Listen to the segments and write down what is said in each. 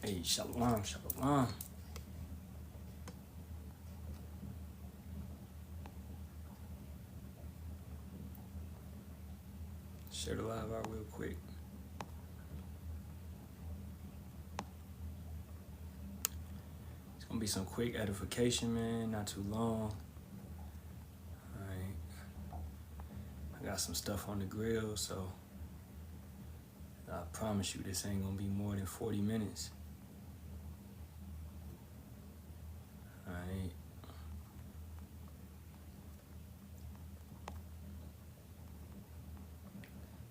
Hey, shalom, shalom. Share the live out real quick. It's gonna be some quick edification, man. Not too long. Alright. I got some stuff on the grill, so I promise you this ain't gonna be more than 40 minutes. Alright.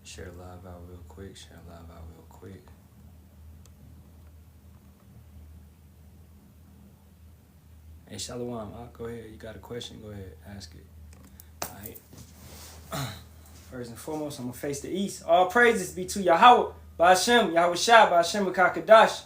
Share the live out real quick. Share the live out real quick. Hey, Shalawam, go ahead. You got a question? Go ahead. Ask it. Alright. First and foremost, I'm going to face the east. All praises be to Yahweh, Ba'ashem, Yahweh Shai, Ba'ashem Kakadash.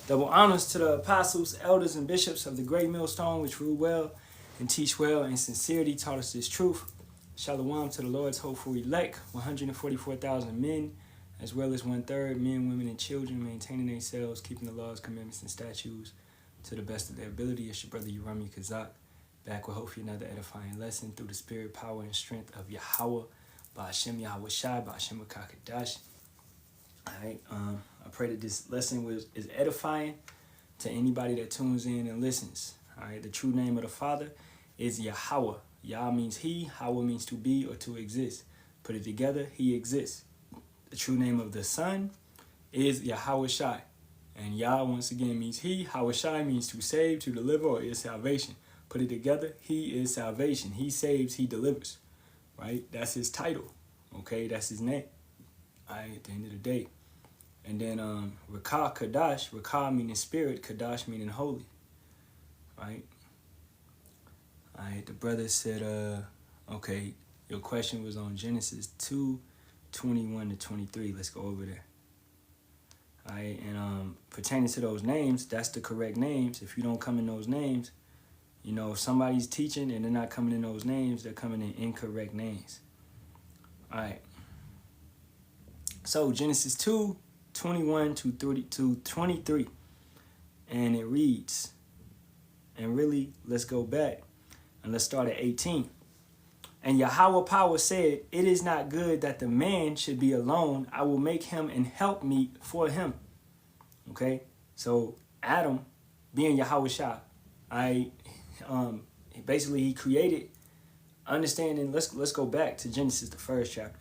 Double honors to the apostles, elders, and bishops of the great millstone, which rule well and teach well, and sincerity taught us this truth. Shalawam to the Lord's hopeful elect, 144,000 men, as well as 1/3 men, women, and children, maintaining themselves, keeping the laws, commandments, and statutes to the best of their ability. It's your brother Yerami Kazak, back with hopefully another edifying lesson through the spirit, power, and strength of Yahweh, Ba'ashem Yahweh Shai, Ba'ashem Kakadash. Alright, I pray that this lesson is edifying to anybody that tunes in and listens. Alright, the true name of the Father is Yahweh. Yah means he, Hawa means to be or to exist. Put it together, he exists. The true name of the Son is Yahweh Shai. And Yah, once again, means he. Hawa Shai means to save, to deliver, or is salvation. Put it together, he is salvation. He saves, he delivers. Right? That's his title. Okay, that's his name. Alright, at the end of the day. And then Rakah Kadash, Rakah meaning spirit, Kadash meaning holy. Right? Alright, the brother said, okay, your question was on Genesis 2:21-23. Let's go over there. Alright, and pertaining to those names, that's the correct names. If you don't come in those names, you know, if somebody's teaching and they're not coming in those names, they're coming in incorrect names. Alright. So Genesis 2:21-23. And it reads, and really, let's go back. And let's start at 18. And Yahweh power said, it is not good that the man should be alone. I will make him an helpmeet for him. Okay. So Adam, being Yahweh Shai, basically he created, understanding, let's go back to Genesis, the first chapter.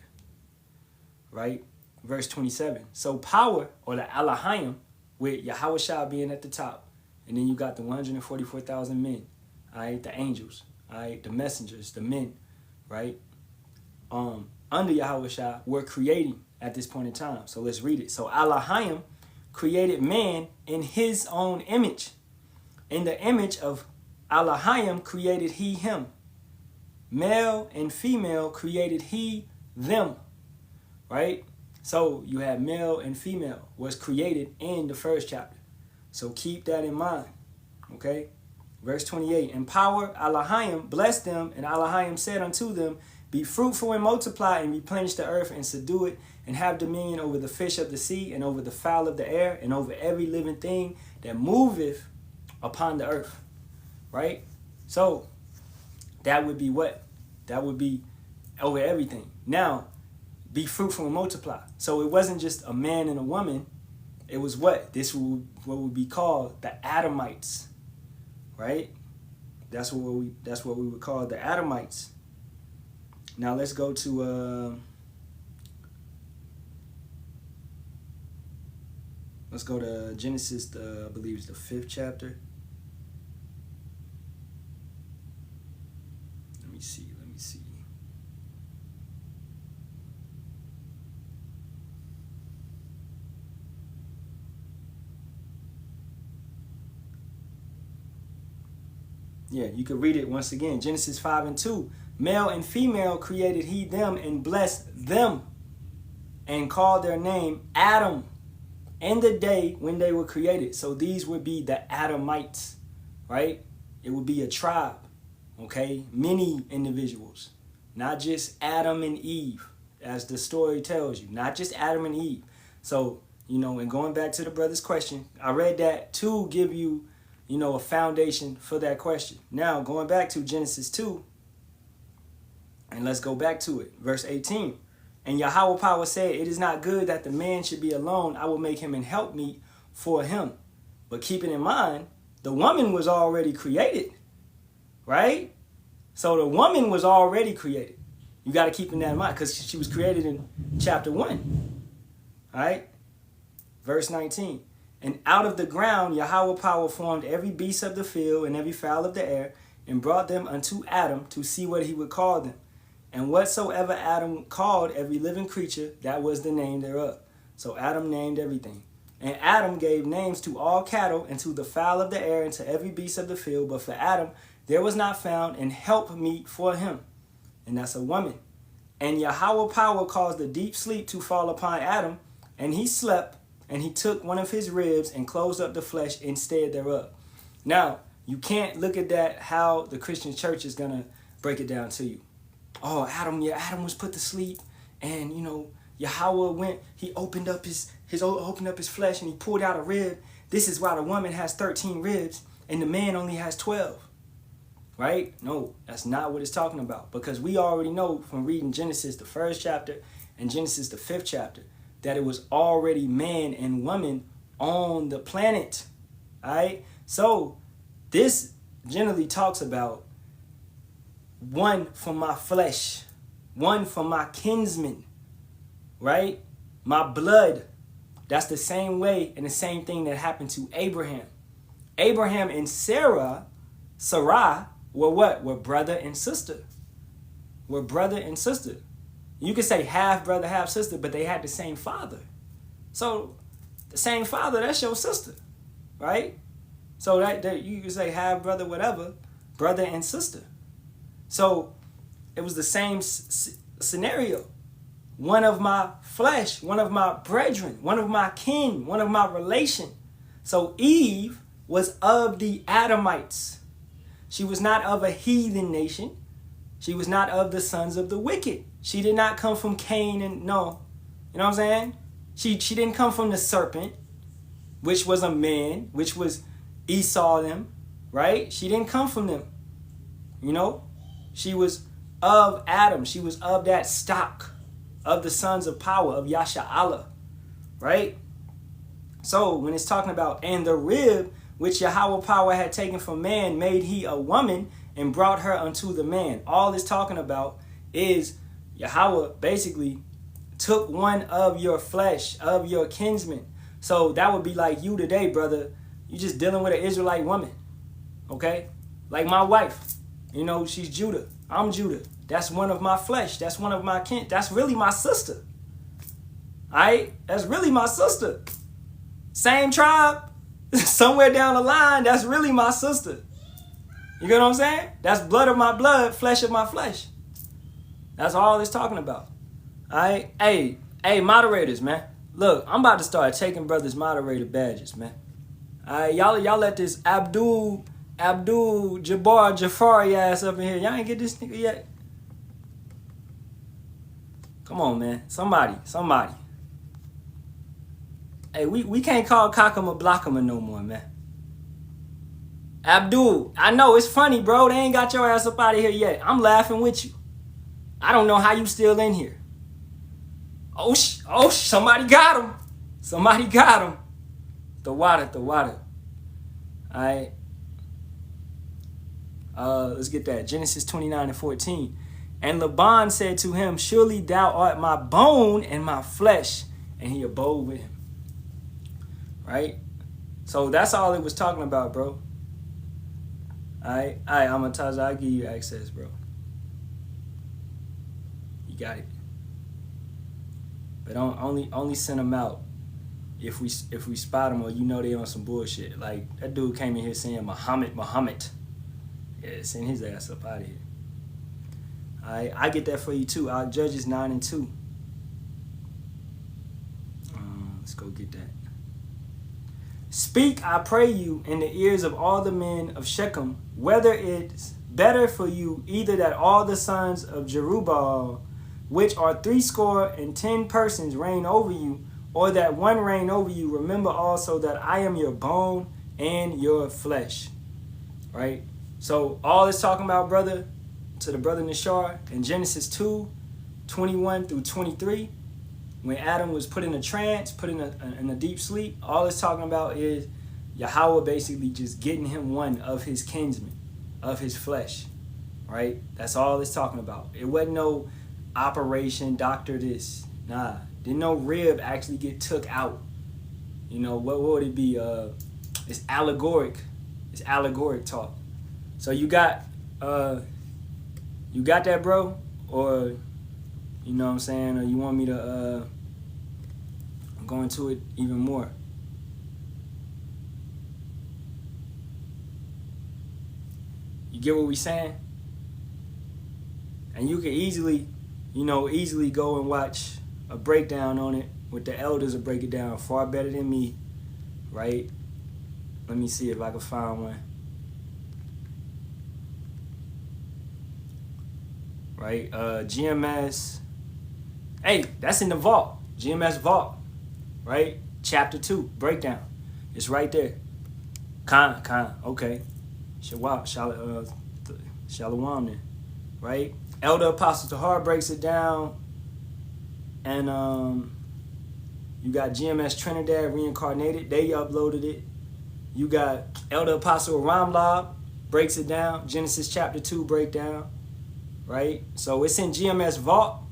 Right? Verse 27. So power, or the Elohim, with Yahweh Shai being at the top. And then you got the 144,000 men. Alright, the angels. Alright, the messengers, the men, right? Under Yahweh Shai, were creating at this point in time. So let's read it. So Elohim created man in his own image. In the image of Elohim created he him. Male and female created he them. Right? So you have male and female was created in the first chapter. So keep that in mind. Okay? Verse 28, and power, Elohim blessed them, and Elohim said unto them, be fruitful and multiply, and replenish the earth, and subdue it, and have dominion over the fish of the sea, and over the fowl of the air, and over every living thing that moveth upon the earth. Right? So, that would be what? That would be over everything. Now, be fruitful and multiply. So it wasn't just a man and a woman. It was what? This would what would be called the Adamites. Right? That's what we would call the Adamites. Now let's go to Genesis, I believe it's the 5th chapter. Let me see. Yeah, you could read it once again. Genesis 5:2. Male and female created he them and blessed them and called their name Adam in the day when they were created. So these would be the Adamites, right? It would be a tribe, okay? Many individuals, not just Adam and Eve, as the story tells you, not just Adam and Eve. So, You know, and going back to the brother's question, I read that to give you, you know, a foundation for that question. Now, going back to Genesis 2, and let's go back to it. Verse 18. And Yahweh Power said, it is not good that the man should be alone. I will make him an helpmeet for him. But keeping in mind, the woman was already created, right? So the woman was already created. You got to keep in that in mind because she was created in chapter 1, all right? Verse 19. And out of the ground Yahweh Power formed every beast of the field and every fowl of the air and brought them unto Adam to see what he would call them. And whatsoever Adam called every living creature, that was the name thereof. So Adam named everything. And Adam gave names to all cattle and to the fowl of the air and to every beast of the field. But for Adam there was not found an helpmeet for him. And that's a woman. And Yahweh Power caused a deep sleep to fall upon Adam. And he slept, and he took one of his ribs and closed up the flesh instead thereof. Now, you can't look at that how the Christian church is going to break it down to you. Oh, Adam was put to sleep, and, you know, Yahweh went, he opened up his flesh, and he pulled out a rib. This is why the woman has 13 ribs, and the man only has 12. Right? No, that's not what it's talking about. Because we already know from reading Genesis, the 1st chapter, and Genesis, the 5th chapter, that it was already man and woman on the planet. All right? So, this generally talks about one for my flesh, one for my kinsman, right? My blood. That's the same way and the same thing that happened to Abraham. Abraham and Sarai were what? Were brother and sister. Were brother and sister. You could say half brother, half sister, but they had the same father. So the same father, that's your sister, right? So that you could say half brother, whatever, brother and sister. So it was the same scenario. One of my flesh, one of my brethren, one of my kin, one of my relation. So Eve was of the Adamites. She was not of a heathen nation. She was not of the sons of the wicked. She did not come from Cain and no. You know what I'm saying? She didn't come from the serpent, which was a man, which was Esau them, right? She didn't come from them. You know? She was of Adam. She was of that stock of the sons of power, of Yasharahla, right? So when it's talking about, and the rib which Yahweh Power had taken from man, made he a woman and brought her unto the man. All it's talking about is Yahweh basically took one of your flesh, of your kinsman. So that would be like you today, brother. You just dealing with an Israelite woman, okay? Like my wife. You know, she's Judah. I'm Judah. That's one of my flesh. That's one of my kin. That's really my sister. All right? That's really my sister. Same tribe. Somewhere down the line, that's really my sister. You get what I'm saying? That's blood of my blood, flesh of my flesh. That's all it's talking about. All right? Hey, moderators, man. Look, I'm about to start taking brothers' moderator badges, man. All right? Y'all let this Abdul Jafari ass up in here. Y'all ain't get this nigga yet? Come on, man. Somebody. Hey, we can't call Kakama Blockama no more, man. Abdul, I know it's funny, bro. They ain't got your ass up out of here yet. I'm laughing with you. I don't know how you still in here. Oh, somebody got him. Somebody got him. The water. All right. Let's get that. Genesis 29:14. And Laban said to him, surely thou art my bone and my flesh. And he abode with him. Right? So that's all it was talking about, bro. Alright, Amataza, I'll give you access, bro. You got it. But only send them out if we spot them or you know they on some bullshit. Like that dude came in here saying Muhammad. Yeah, send his ass up out of here. Alright, I get that for you too. Our Judges 9:2. Let's go get that. Speak, I pray you, in the ears of all the men of Shechem, whether it's better for you either that all the sons of Jerubbaal, which are 70 persons, reign over you, or that one reign over you, remember also that I am your bone and your flesh. Right? So all it's talking about, brother, to the brother Nashar, in Genesis 2:21 through 23, when Adam was put in a trance, put in a deep sleep, all it's talking about is Yahweh basically just getting him one of his kinsmen, of his flesh. Right? That's all it's talking about. It wasn't no operation, doctor this. Nah. Didn't no rib actually get took out. You know, what would it be? It's allegoric. It's allegoric talk. So you got that, bro? Or, you know what I'm saying? Or you want me to go into it even more? You get what we saying? And you can easily go and watch a breakdown on it with the elders will break it down far better than me, right? Let me see if I can find one. Right, GMS. Hey, that's in the vault. GMS vault, right? Chapter 2 breakdown. It's right there. Khan. Okay. Shalawam then, right? Elder Apostle Tahar breaks it down. And you got GMS Trinidad Reincarnated. They uploaded it. You got Elder Apostle Ramlab breaks it down. Genesis chapter 2 breakdown. Right? So it's in GMS Vault,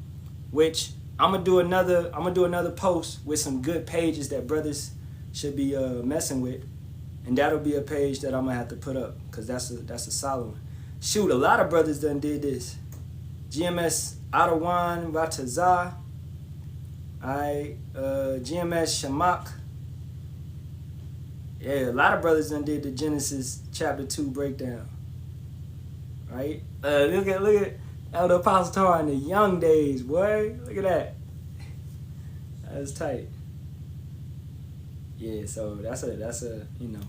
which I'm gonna do another post with some good pages that brothers should be messing with. And that'll be a page that I'm gonna have to put up, because that's a solid one. Shoot, a lot of brothers done did this. GMS Adawan Vatazah. GMS Shamak. Yeah, a lot of brothers done did the Genesis chapter 2 breakdown. Right? Look at Elder Apostle Torah in the young days, boy. Look at that. That's tight. Yeah, so that's a you know.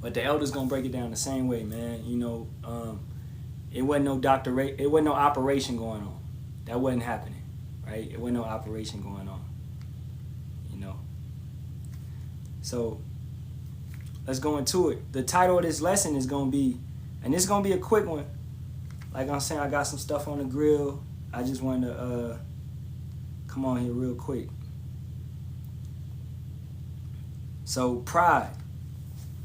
But the elders gonna break it down the same way, man. You know, it wasn't no doctorate, it wasn't no operation going on. That wasn't happening, right? It wasn't no operation going on. You know. So let's go into it. The title of this lesson is gonna be, and it's gonna be a quick one. Like I'm saying, I got some stuff on the grill. I just wanted to come on here real quick. So pride.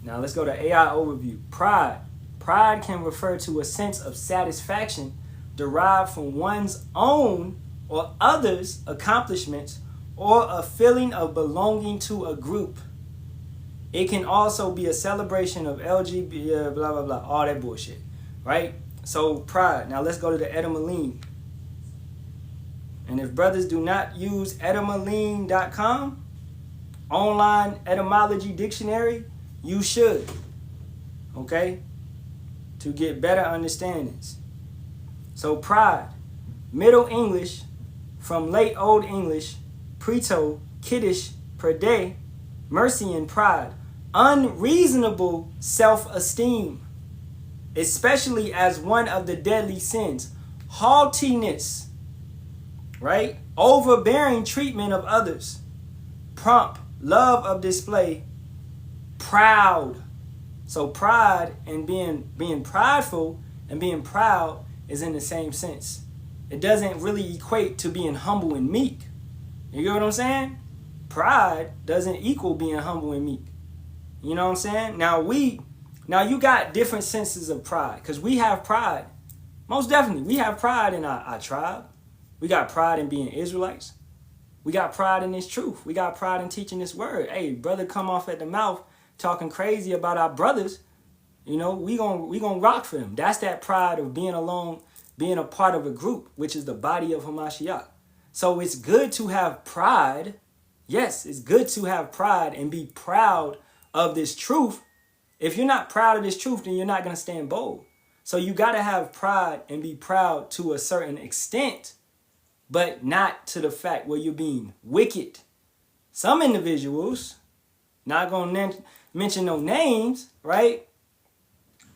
Now let's go to AI overview. Pride. Pride can refer to a sense of satisfaction derived from one's own or others' accomplishments, or a feeling of belonging to a group. It can also be a celebration of LGBT, blah, blah, blah, all that bullshit, right? So pride. Now let's go to the etymology. And if brothers do not use etymology.com, online etymology dictionary, you should, okay, to get better understandings. So pride, Middle English from Late Old English, preto, kiddish, perde, mercy and pride, unreasonable self-esteem, especially as one of the deadly sins, haughtiness, right, overbearing treatment of others, prompt, love of display, proud. So pride and being prideful and being proud is in the same sense. It doesn't really equate to being humble and meek. You get what I'm saying? Pride doesn't equal being humble and meek. You know what I'm saying? Now you got different senses of pride, because we have pride. Most definitely, we have pride in our tribe. We got pride in being Israelites. We got pride in this truth. We got pride in teaching this word. Hey, brother come off at the mouth talking crazy about our brothers. You know, we gonna rock for them. That's that pride of being alone, being a part of a group, which is the body of Hamashiach. So it's good to have pride. Yes, it's good to have pride and be proud of this truth. If you're not proud of this truth, then you're not going to stand bold. So you got to have pride and be proud to a certain extent, but not to the fact where you're being wicked. Some individuals, not going to mention no names, right?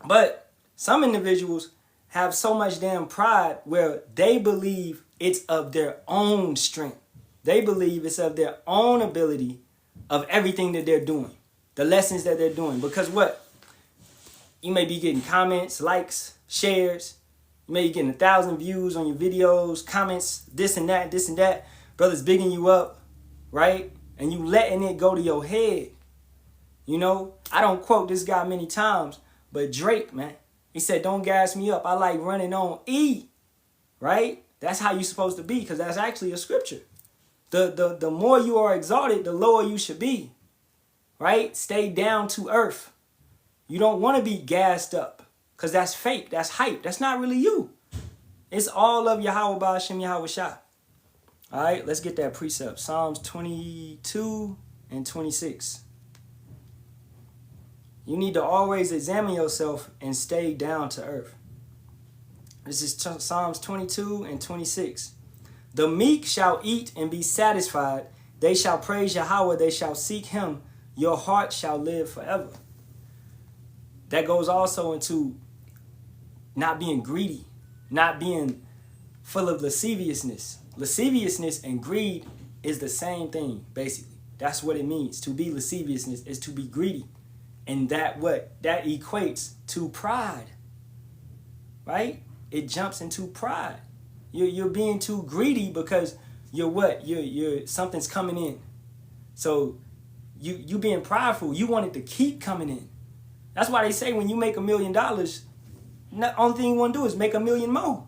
But some individuals have so much damn pride where they believe it's of their own strength. They believe it's of their own ability of everything that they're doing, the lessons that they're doing. Because what? You may be getting comments, likes, shares. You may be getting 1,000 views on your videos, comments, this and that, this and that. Brothers bigging you up, right? And you letting it go to your head. You know, I don't quote this guy many times, but Drake, man, he said, don't gas me up. I like running on E, right? That's how you're supposed to be, because that's actually a scripture. The more you are exalted, the lower you should be, right? Stay down to earth. You don't want to be gassed up, because that's fake. That's hype. That's not really you. It's all of Yahweh Ba'ashem Yahweh Shah. All right, let's get that precept. Psalms 22 and 26. You need to always examine yourself and stay down to earth. This is Psalms 22 and 26. The meek shall eat and be satisfied. They shall praise Yahweh. They shall seek him. Your heart shall live forever. That goes also into not being greedy, not being full of lasciviousness. Lasciviousness and greed is the same thing, basically. That's what it means. To be lasciviousness is to be greedy. And that equates to pride, right? It jumps into pride. You're being too greedy because you're something's coming in. So you being prideful, you want it to keep coming in. That's why they say when you make $1 million, the only thing you want to do is make 1 million more.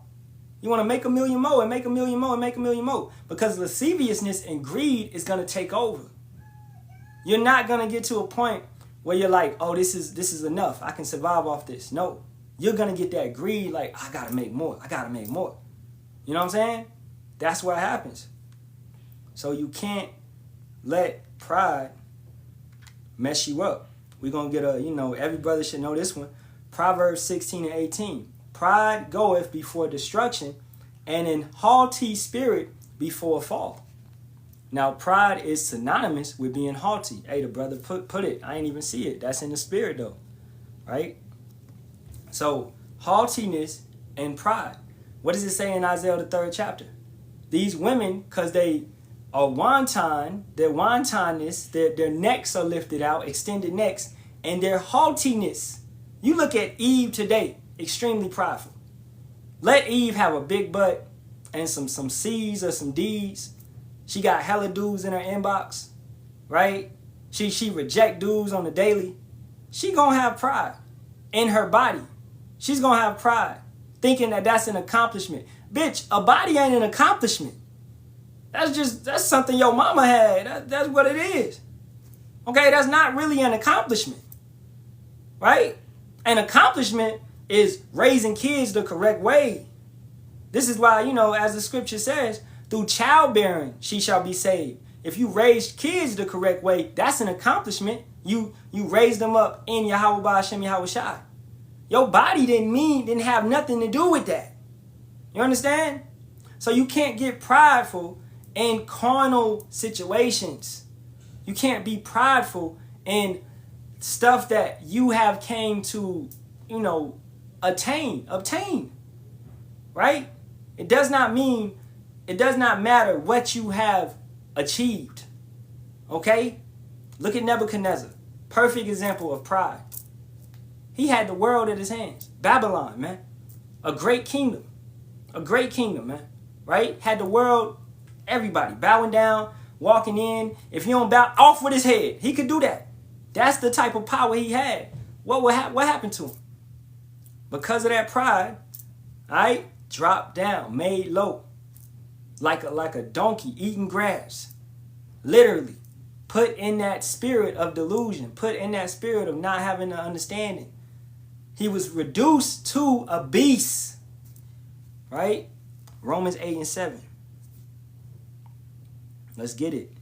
You want to make 1 million more and make 1 million more and make 1 million more, because lasciviousness and greed is going to take over. You're not going to get to a point where you're like, oh, this is enough. I can survive off this. No, you're going to get that greed like, I got to make more. I got to make more. You know what I'm saying? That's what happens. So you can't let pride mess you up. We're going to get every brother should know this one. Proverbs 16 and 18. Pride goeth before destruction, and an haughty spirit before a fall. Now, pride is synonymous with being haughty. Hey, the brother put it. I ain't even see it. That's in the spirit, though. Right? So, haughtiness and pride. What does it say in Isaiah, the 3rd chapter? These women, because they are wanton, their wantonness, their necks are lifted out, extended necks, and their haughtiness. You look at Eve today, extremely prideful. Let Eve have a big butt and some C's or some D's. She got hella dudes in her inbox, right? She reject dudes on the daily. She gonna have pride in her body. She's gonna have pride, thinking that that's an accomplishment. Bitch, a body ain't an accomplishment. That's something your mama had. That's what it is. Okay, that's not really an accomplishment, right? An accomplishment is raising kids the correct way. This is why, as the scripture says, through childbearing she shall be saved. If you raise kids the correct way, that's an accomplishment. You raised them up in Yahweh Ba'ashem Yahweh Shai. Your body didn't have nothing to do with that. You understand? So you can't get prideful in carnal situations. You can't be prideful in stuff that you have came to, obtain. Right? It does not matter what you have achieved. Okay? Look at Nebuchadnezzar. Perfect example of pride. He had the world at his hands. Babylon, man. A great kingdom. Man. Right? Had the world, everybody bowing down, walking in. If you don't bow, off with his head. He could do that. That's the type of power he had. What happened to him? Because of that pride, right? Dropped down, made low. Like a donkey eating grass. Literally. Put in that spirit of delusion. Put in that spirit of not having the understanding. He was reduced to a beast. Right? Romans 8 and 7. Let's get it.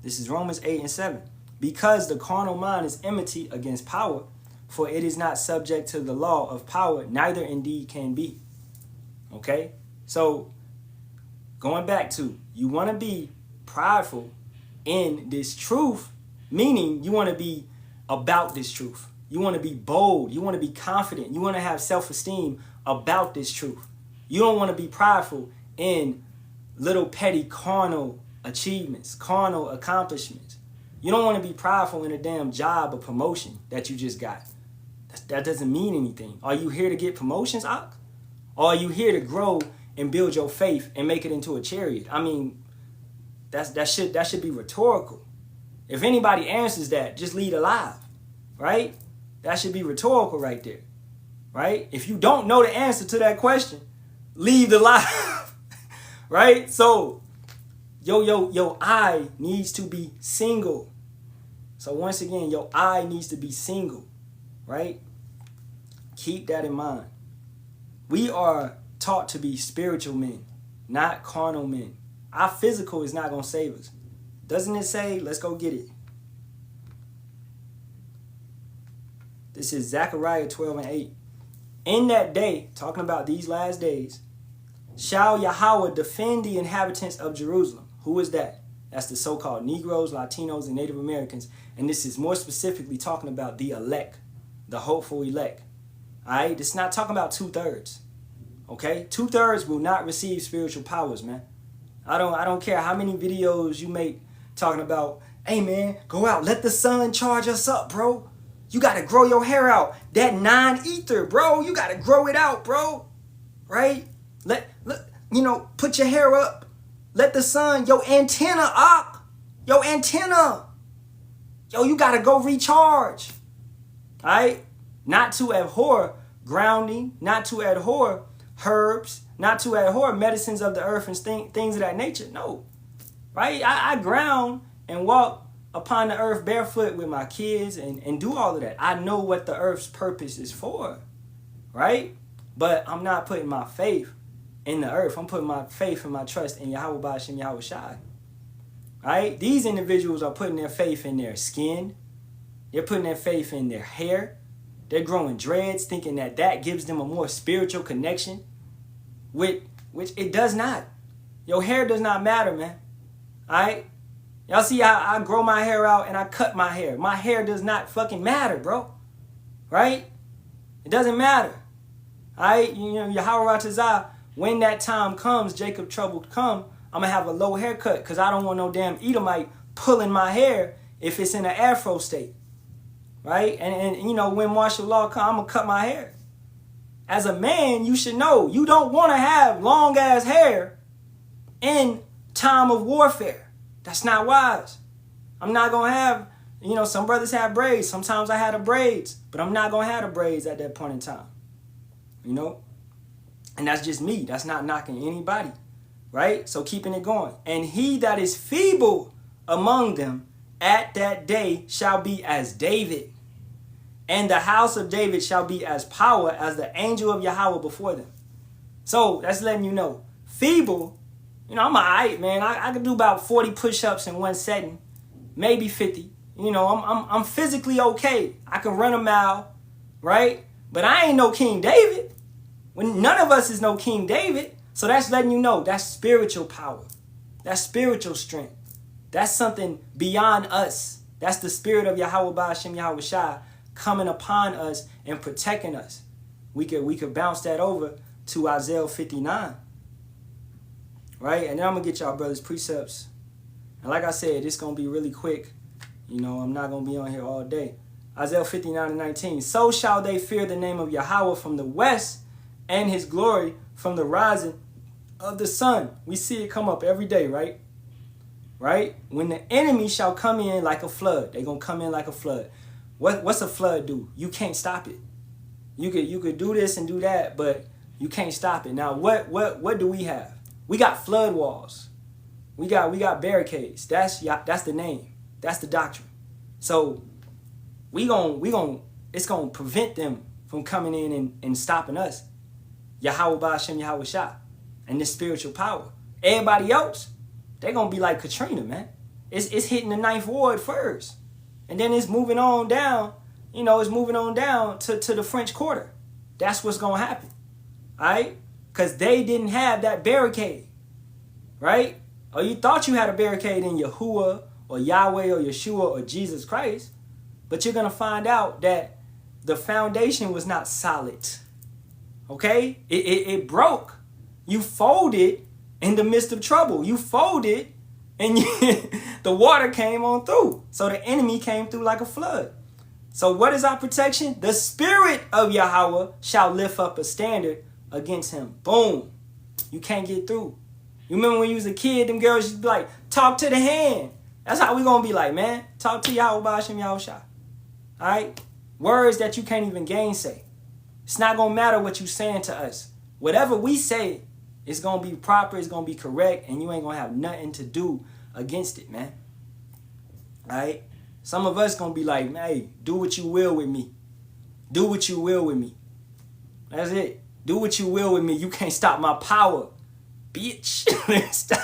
This is Romans 8 and 7. Because the carnal mind is enmity against power, for it is not subject to the law of power, neither indeed can be. Okay? So, going back to, you want to be prideful in this truth, meaning you want to be about this truth. You want to be bold. You want to be confident. You want to have self-esteem about this truth. You don't want to be prideful in little petty carnal achievements, carnal accomplishments. You don't want to be prideful in a damn job or promotion that you just got. That doesn't mean anything. Are you here to get promotions, Ak? Or are you here to grow and build your faith and make it into a chariot? I mean, that should be rhetorical. If anybody answers that, just lead alive, right? That should be rhetorical right there, right? If you don't know the answer to that question, leave alive, right? So, your eye needs to be single. So once again, your eye needs to be single, right? Keep that in mind. We are taught to be spiritual men, not carnal men. Our physical is not going to save us. Doesn't it say, let's go get it? This is Zechariah 12:8. In that day, talking about these last days, shall Yahweh defend the inhabitants of Jerusalem. Who is that? That's the so-called Negroes, Latinos, and Native Americans. And this is more specifically talking about the elect, the hopeful elect. All right? This is not talking about 2/3. Okay? 2/3 will not receive spiritual powers, man. I don't care how many videos you make talking about, hey, man, go out. Let the sun charge us up, bro. You got to grow your hair out. That non-ether, bro. You got to grow it out, bro. Right? Put your hair up. Let the sun, your antenna up. Your antenna. Yo, you got to go recharge. All right? Not to abhor grounding, not to abhor herbs, not to abhor medicines of the earth and things of that nature. No. Right? I ground and walk upon the earth barefoot with my kids and do all of that. I know what the earth's purpose is for. Right? But I'm not putting my faith in the earth. I'm putting my faith and my trust in Yahweh Ba'ashem Yahweh Shai. Right? These individuals are putting their faith in their skin. They're putting their faith in their hair. They're growing dreads, thinking that gives them a more spiritual connection, which it does not. Your hair does not matter, man. All right? Y'all see how I grow my hair out and I cut my hair. My hair does not fucking matter, bro. Right? It doesn't matter. All right? Yahweh Ratazah, when that time comes, Jacob trouble come, I'm going to have a low haircut because I don't want no damn Edomite pulling my hair if it's in an afro state. Right? And when martial law comes, I'm going to cut my hair. As a man, you should know you don't want to have long ass hair in time of warfare. That's not wise. I'm not going to have, some brothers have braids. Sometimes I had the braids, but I'm not going to have the braids at that point in time. And that's just me. That's not knocking anybody. Right? So keeping it going. And he that is feeble among them at that day shall be as David. And the house of David shall be as power as the angel of Yahweh before them. So that's letting you know. Feeble, I'm alright, man. I can do about 40 push-ups in one setting. Maybe 50. I'm physically okay. I can run a mile, right? But I ain't no King David. When none of us is no King David. So that's letting you know that's spiritual power. That's spiritual strength. That's something beyond us. That's the spirit of Yahweh Ba'ashem Yahweh Shai coming upon us and protecting us. We could bounce that over to Isaiah 59. Right? And then I'm going to get y'all brothers precepts. And like I said, it's going to be really quick. I'm not going to be on here all day. Isaiah 59:19. So shall they fear the name of Yahweh from the west and his glory from the rising of the sun. We see it come up every day, right? Right? When the enemy shall come in like a flood. They're going to come in like a flood. What's a flood do? You can't stop it. You could do this and do that, but you can't stop it. Now, what do we have? We got flood walls. We got barricades. That's the name. That's the doctrine. So it's gonna prevent them from coming in and stopping us. Yahweh Ba'ashem Yahweh Shah and this spiritual power. Everybody else, they're gonna be like Katrina, man. It's hitting the ninth ward first. And then it's moving on down, it's moving on down to the French Quarter. That's what's going to happen. All right? Because they didn't have that barricade. Right? Or you thought you had a barricade in Yahuwah or Yahweh or Yeshua or Jesus Christ. But you're going to find out that the foundation was not solid. Okay? It broke. You folded in the midst of trouble. You folded and the water came on through. So the enemy came through like a flood. So what is our protection? The spirit of Yahweh shall lift up a standard against him. Boom. You can't get through. You remember when you was a kid, them girls used to be like, talk to the hand. That's how we going to be like, man. Talk to Yahweh Ba'ashem Yahushua. All right? Words that you can't even gainsay. It's not going to matter what you saying to us. Whatever we say, it's going to be proper, it's going to be correct, and you ain't going to have nothing to do against it, man. All right? Some of us going to be like, hey, do what you will with me. Do what you will with me. That's it. Do what you will with me. You can't stop my power, bitch. Stop.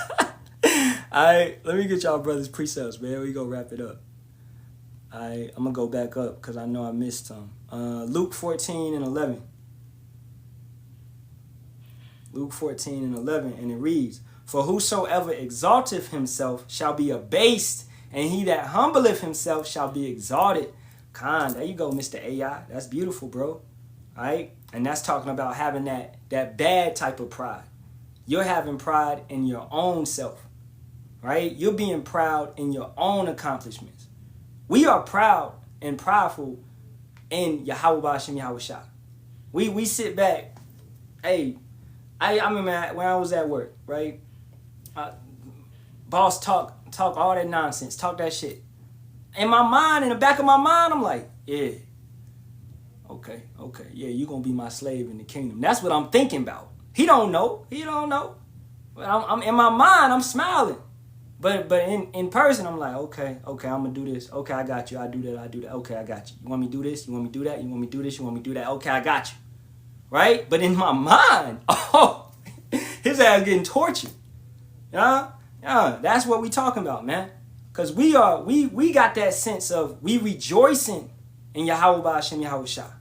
All right, let me get y'all brothers' precepts, man. We going to wrap it up. All right, I'm going to go back up because I know I missed some. Luke 14 and 11. Luke 14 and 11, and it reads, for whosoever exalteth himself shall be abased, and he that humbleth himself shall be exalted. There you go, Mr. AI. That's beautiful, bro. All right? And that's talking about having that bad type of pride. You're having pride in your own self, right? You're being proud in your own accomplishments. We are proud and prideful in Yahweh Ba'ashem Yahushua. We sit back. Hey, I remember when I was at work, right? Boss talk all that nonsense, talk that shit. In my mind, in the back of my mind, I'm like, yeah, okay, yeah, you gonna be my slave in the kingdom. That's what I'm thinking about. He don't know. But I'm in my mind, I'm smiling. But in person, I'm like, okay, I'm gonna do this. Okay, I got you. I do that. Okay, I got you. You want me to do this? You want me to do that? You want me to do this? You want me to do that? Okay, I got you. Right? But in my mind, his ass getting tortured. Yeah, that's what we talking about, man. Because we got that sense of we rejoicing in Yahweh Ba'ashem Yahushua.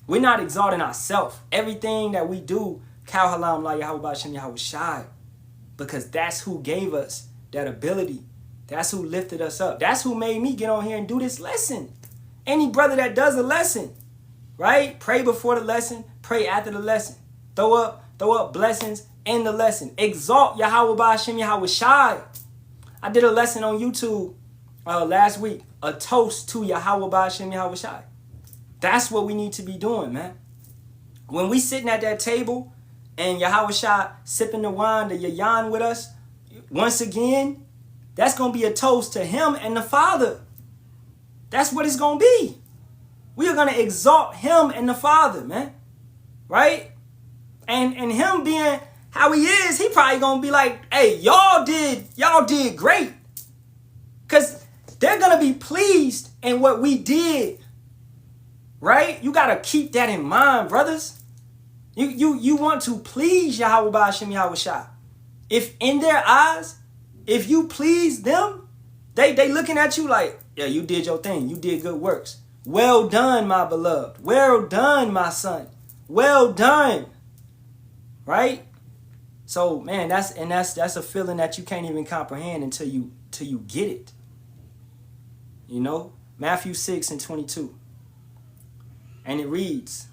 We're not exalting ourselves. Everything that we do, Kal Halam La Yahweh Ba'ashem Yahushua. Because that's who gave us that ability. That's who lifted us up. That's who made me get on here and do this lesson. Any brother that does a lesson, right? Pray before the lesson, pray after the lesson. Throw up blessings in the lesson. Exalt Yahweh Ba'ashem Yahushua. I did a lesson on YouTube last week. A toast to Yahweh Ba'ashem Yahushua. That's what we need to be doing, man. When we sitting at that table and Yahushua sipping the wine, the yayan with us, once again, that's going to be a toast to him and the Father. That's what it's going to be. We are going to exalt him and the Father, man. Right? And him being how he is, he probably going to be like, hey, y'all did great. Because they're going to be pleased in what we did. Right? You got to keep that in mind, brothers. You want to please Yahweh Ba'ashem Yahushua. If in their eyes, if you please them, they looking at you like, yeah, you did your thing. You did good works. Well done, my beloved. Well done, my son. Well done. Right? So, man, that's a feeling that you can't even comprehend until you get it. You know? Matthew 6 and 22. And it reads,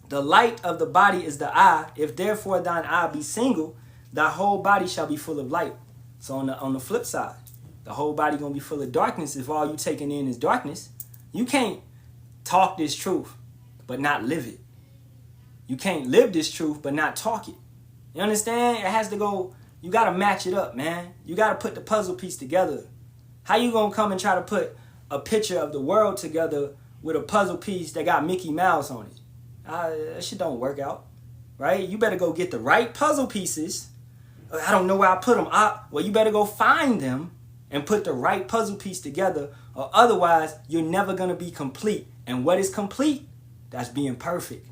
the light of the body is the eye. If therefore thine eye be single, thy whole body shall be full of light. So on the flip side, the whole body going to be full of darkness if all you taking in is darkness. You can't talk this truth but not live it. You can't live this truth but not talk it. You understand? It has to go, you got to match it up, man. You got to put the puzzle piece together. How you going to come and try to put a picture of the world together with a puzzle piece that got Mickey Mouse on it? That shit don't work out, right? You better go get the right puzzle pieces. I don't know where I put them. Well, you better go find them and put the right puzzle piece together, or otherwise you're never going to be complete. And what is complete? That's being perfect.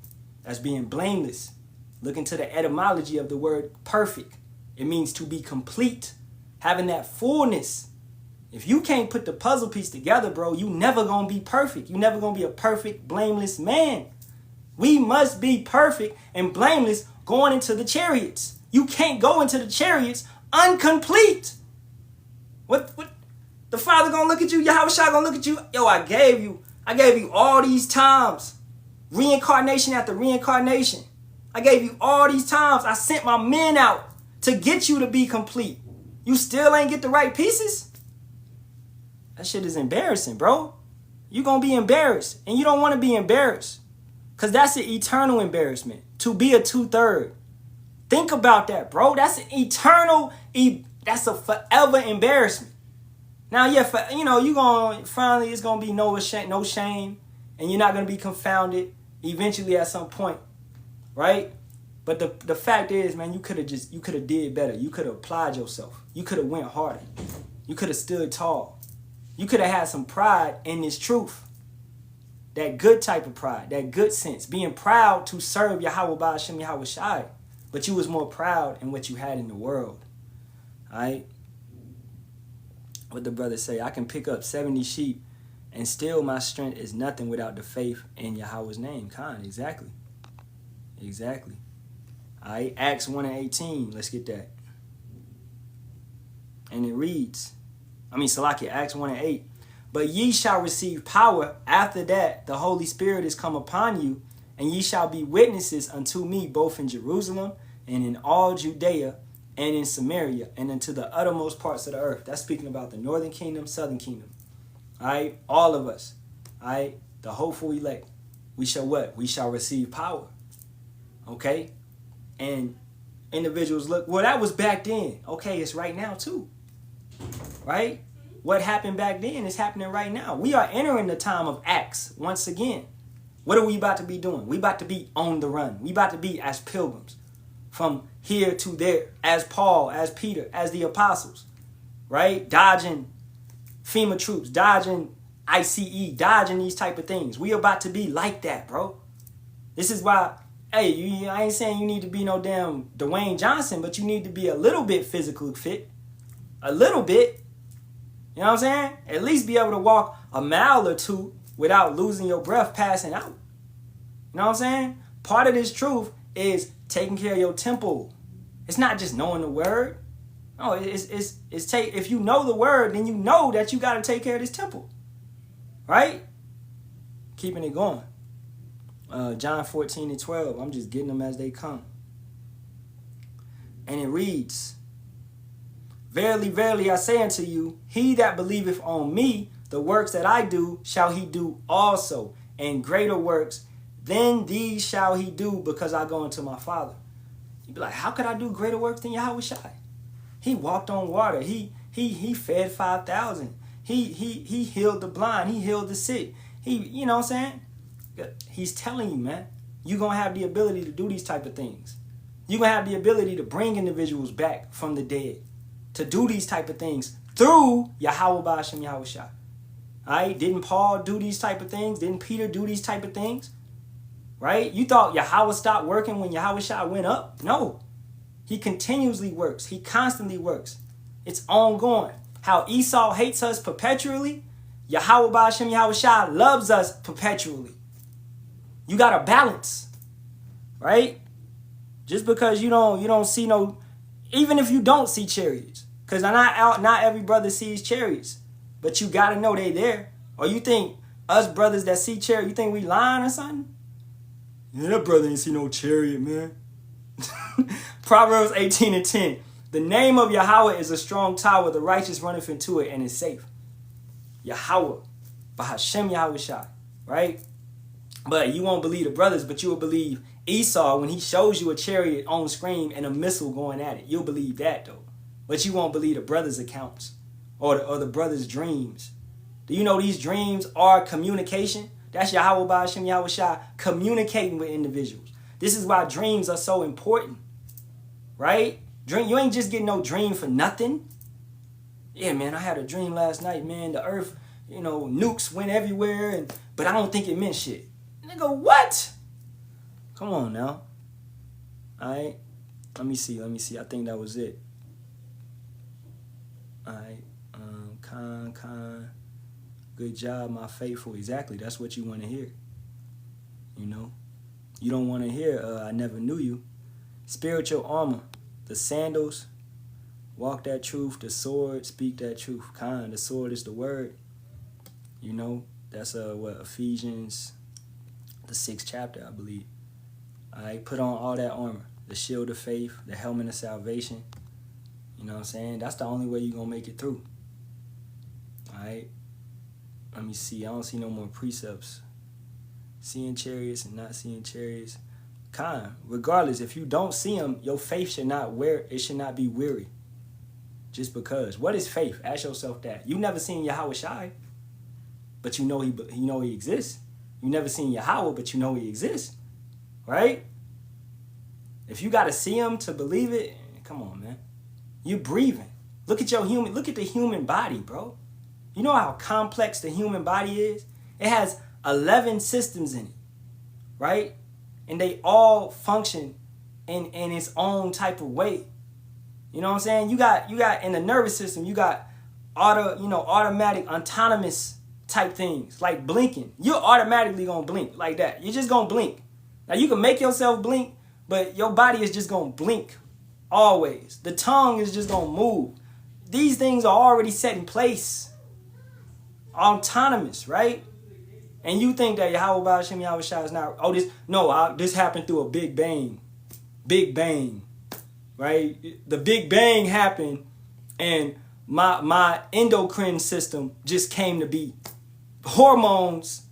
That's being blameless. Look into the etymology of the word perfect. It means to be complete, having that fullness. If you can't put the puzzle piece together, bro, you never going to be perfect. You never going to be a perfect, blameless man. We must be perfect and blameless going into the chariots. You can't go into the chariots incomplete. What the Father gonna look at you? Yahushua gonna look at you? Yo, I gave you all these times. Reincarnation after reincarnation. I gave you all these times. I sent my men out to get you to be complete. You still ain't get the right pieces? That shit is embarrassing, bro. You gonna be embarrassed. And you don't want to be embarrassed. Because that's an eternal embarrassment. To be a 2/3. Think about that, bro. That's an eternal, that's a forever embarrassment. Now, yeah, you gonna finally, it's gonna be no shame, and you're not gonna be confounded eventually at some point, right? But the fact is, man, you could have did better. You could have applied yourself. You could have went harder. You could have stood tall. You could have had some pride in this truth. That good type of pride, that good sense, being proud to serve Yahweh Ba'ashem Yahweh Shai. But you was more proud in what you had in the world. All right? What the brother say, I can pick up 70 sheep and still my strength is nothing without the faith in Yahweh's name. Khan, exactly. Exactly. All right, Acts 1:18, let's get that. And it reads, Salakia, Acts 1:8. But ye shall receive power. After that, the Holy Spirit is come upon you, and ye shall be witnesses unto me, both in Jerusalem and in all Judea and in Samaria and unto the uttermost parts of the earth. That's speaking about the northern kingdom, southern kingdom. All right, all of us. All right, the hopeful elect. We shall what? We shall receive power. Okay? And individuals look, well, that was back then. Okay, it's right now too. Right? What happened back then is happening right now. We are entering the time of Acts once again. What are we about to be doing? We about to be on the run. We about to be as pilgrims from here to there, as Paul, as Peter, as the apostles, right? Dodging FEMA troops, dodging ICE, dodging these type of things. We about to be like that, bro. This is why, hey, I ain't saying you need to be no damn Dwayne Johnson, but you need to be a little bit physically fit. A little bit. You know what I'm saying? At least be able to walk a mile or two without losing your breath, passing out. You know what I'm saying? Part of this truth is taking care of your temple. It's not just knowing the word. No, if you know the word, then you know that you got to take care of this temple. Right? Keeping it going. John 14:12. I'm just getting them as they come. And it reads, Verily, verily, I say unto you, he that believeth on me, the works that I do, shall he do also. And greater works than these shall he do, because I go unto my Father. You'd be like, how could I do greater works than Yahweh Shai? He walked on water. He fed 5,000. He healed the blind. He healed the sick. You know what I'm saying? He's telling you, man, you're going to have the ability to do these type of things. You're going to have the ability to bring individuals back from the dead, to do these type of things through Yahweh Ba'ashem Yahweh Shai. All right? Didn't Paul do these type of things? Didn't Peter do these type of things? Right? You thought Yahweh stopped working when Yahweh Shai went up? No. He continuously works. He constantly works. It's ongoing. How Esau hates us perpetually, Yahweh Ba'ashem Yahweh Shai loves us perpetually. You got to balance. Right? Just because you don't see no, even if you don't see chariots, because not every brother sees chariots, but you got to know they there. Or you think us brothers that see chariots, you think we lying or something? Yeah, that brother ain't see no chariot, man. Proverbs 18:10. The name of Yahweh is a strong tower. The righteous runneth into it and is safe. Yahweh. Ba'ashem Yahweh Shai. Right? But you won't believe the brothers, but you will believe Esau when he shows you a chariot on screen and a missile going at it. You'll believe that, though. But you won't believe the brothers' accounts or the brothers' dreams. Do you know these dreams are communication? That's Yahweh Ba'ashem Yahweh Shai communicating with individuals. This is why dreams are so important. Right? You ain't just getting no dream for nothing. Yeah, man, I had a dream last night, man. The earth, nukes went everywhere, but I don't think it meant shit. Nigga, what? Come on now. All right. Let me see. I think that was it. All right. Khan. Good job, my faithful. Exactly. That's what you want to hear. You don't want to hear, I never knew you. Spiritual armor. The sandals. Walk that truth. The sword. Speak that truth. Khan. The sword is the word. That's Ephesians, the 6th chapter, I believe. All right. Put on all that armor. The shield of faith. The helmet of salvation. You know what I'm saying? That's the only way you're going to make it through. All right? Let me see. I don't see no more precepts. Seeing chariots and not seeing chariots. Regardless, if you don't see them, your faith should not be weary. Just because. What is faith? Ask yourself that. You never seen Yahweh Shai, but you know he exists. You never seen Yahweh, but you know he exists. Right? If you gotta see him to believe it, come on, man. You're breathing. Look at the human body, bro. You know how complex the human body is? It has 11 systems in it, right? And they all function in its own type of way. You know what I'm saying? You got in the nervous system, you got automatic, autonomous type things, like blinking. You're automatically gonna blink like that. You're just gonna blink. Now you can make yourself blink, but your body is just gonna blink always. The tongue is just gonna move. These things are already set in place. Autonomous, right? And you think that Yahweh Ba'ashem Yahweh Shai is not, this happened through a big bang. Big bang. Right? The big bang happened and my endocrine system just came to be. Hormones,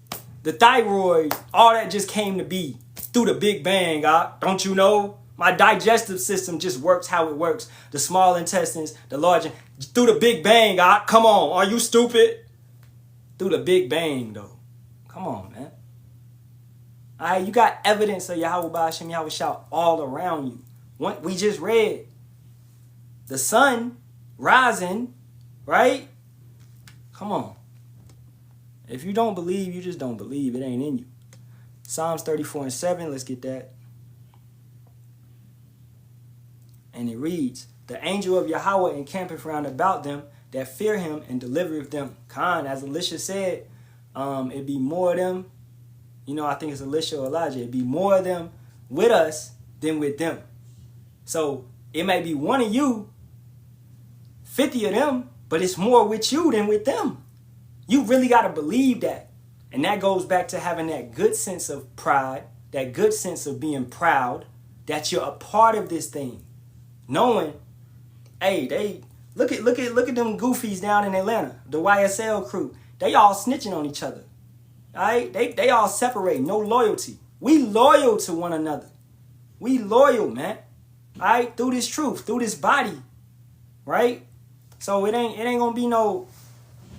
the thyroid, all that just came to be through the big bang. Don't you know? My digestive system just works how it works. The small intestines, the large, through the big bang. Come on, are you stupid? Through the big bang, though. Come on, man. All right, you got evidence of Yahweh Ba'ashem Yahweh Shai all around you. We just read the sun rising, right? Come on. If you don't believe, you just don't believe. It ain't in you. Psalms 34:7, let's get that. And it reads, the angel of Yahweh encampeth round about them that fear him and delivereth them. As Elisha said, it'd be more of them. I think it's Elisha or Elijah. It'd be more of them with us than with them. So it may be one of you, 50 of them, but it's more with you than with them. You really got to believe that. And that goes back to having that good sense of pride, that good sense of being proud, that you're a part of this thing. Knowing, hey, look at them goofies down in Atlanta, the YSL crew. They all snitching on each other. All right? They all separate, no loyalty. We loyal to one another. We loyal, man. All right? Through this truth, through this body. Right? So it ain't gonna be no,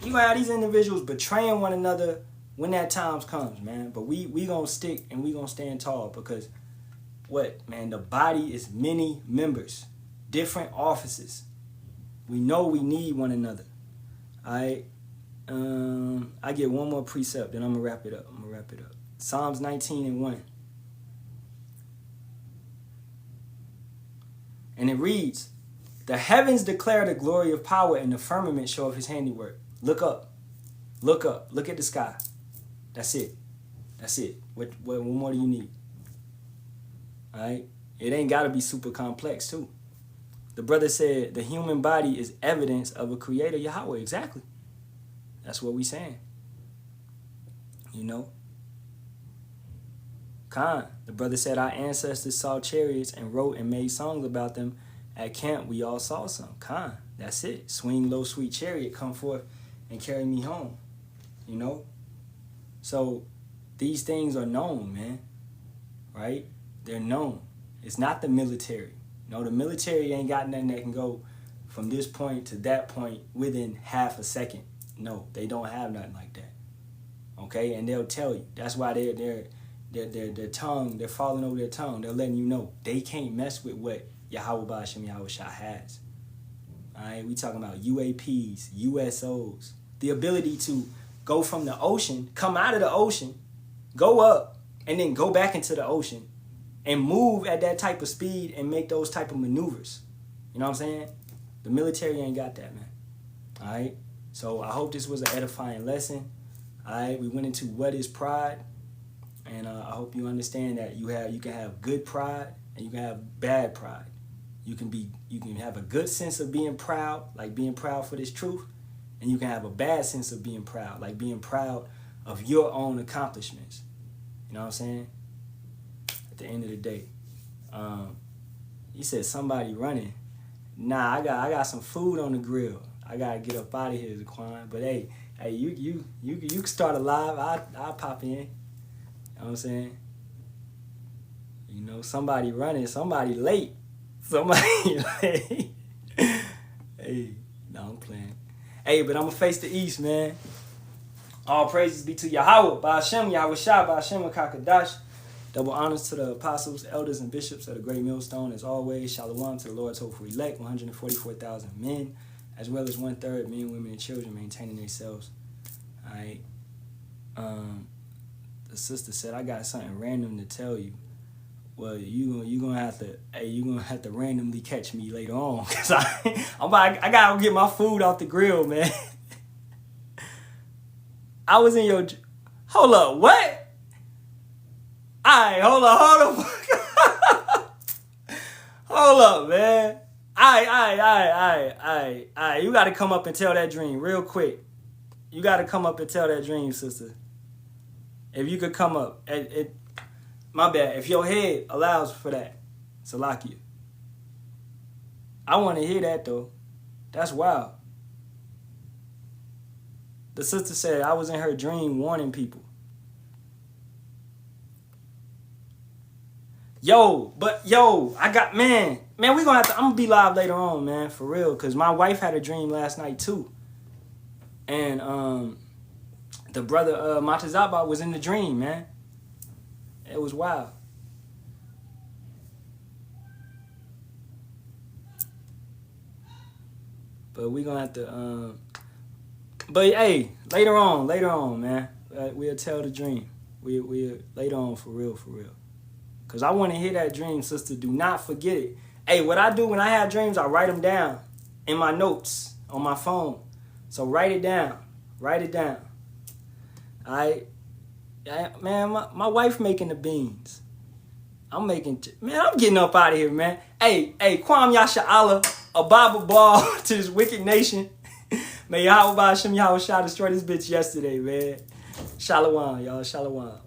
you gonna have these individuals betraying one another when that time comes, man. But we gonna stick and we gonna stand tall because the body is many members, different offices. We know we need one another. All right. I get one more precept, then I'm gonna wrap it up. Psalms 19:1. And it reads, the heavens declare the glory of power and the firmament show of his handiwork. Look up. Look at the sky. That's it. What more do you need? All right. It ain't got to be super complex too. The brother said the human body is evidence of a creator, Yahweh. Exactly. That's what we saying. The brother said our ancestors saw chariots and wrote and made songs about them. At camp, we all saw some. That's it. Swing low, sweet chariot, come forth and carry me home. So these things are known, man. Right? They're known. It's not the military. The military ain't got nothing that can go from this point to that point within half a second. No, they don't have nothing like that. Okay? And they'll tell you. That's why their tongue, they're falling over their tongue. They're letting you know they can't mess with what Yahweh Ba'ashem Yahweh Shai has. All right? We talking about UAPs, USOs. The ability to go from the ocean, come out of the ocean, go up, and then go back into the ocean and move at that type of speed and make those type of maneuvers. You know what I'm saying? The military ain't got that, man. All right? So I hope this was an edifying lesson. All right? We went into what is pride. And I hope you understand that you can have good pride and you can have bad pride. You can have a good sense of being proud, like being proud for this truth. And you can have a bad sense of being proud, like being proud of your own accomplishments. You know what I'm saying? At the end of the day, he said somebody running Nah, I got some food on the grill. I gotta get up out of here, Zaquan. But hey, you can start a live. I'll pop in. You know what I'm saying? You know, somebody running, somebody late. Somebody late. Hey, no, I'm playing. Hey, but I'm gonna face the East, man. All praises be to Yahweh, Ba'ashem, Yahweh Shah, Ba'ashem, Kakadash. Double honors to the apostles, elders, and bishops of the great millstone. As always, Shalawam to the Lord's hopeful elect, 144,000 men, as well as 1/3 men, women, and children maintaining themselves. All right. The sister said, I got something random to tell you. Well, you gonna have to randomly catch me later on, cause I gotta get my food off the grill, man. I was in your. Hold up, what? Alright, hold up. Hold up, man. Alright. You gotta come up and tell that dream real quick. You gotta come up and tell that dream, sister. If you could come up. My bad. If your head allows for that, Salakia. I want to hear that, though. That's wild. The sister said I was in her dream warning people. I got, man, we gonna have to, I'm gonna be live later on, man, for real, because my wife had a dream last night, too. And, the brother, Matazaba was in the dream, man. It was wild. But we gonna have to, but hey, later on, man, we'll tell the dream. We'll later on, for real. Cause I want to hear that dream, sister. Do not forget it. Hey, what I do when I have dreams, I write them down in my notes on my phone. So write it down. All right. Man, my wife making the beans. I'm getting up out of here, man. Hey, Shalawam Yasharahla, a Bible ball to this wicked nation. May Yahweh Ba'ashem Yahweh Shah destroy this bitch yesterday, man. Shalawam, y'all. Shalawam.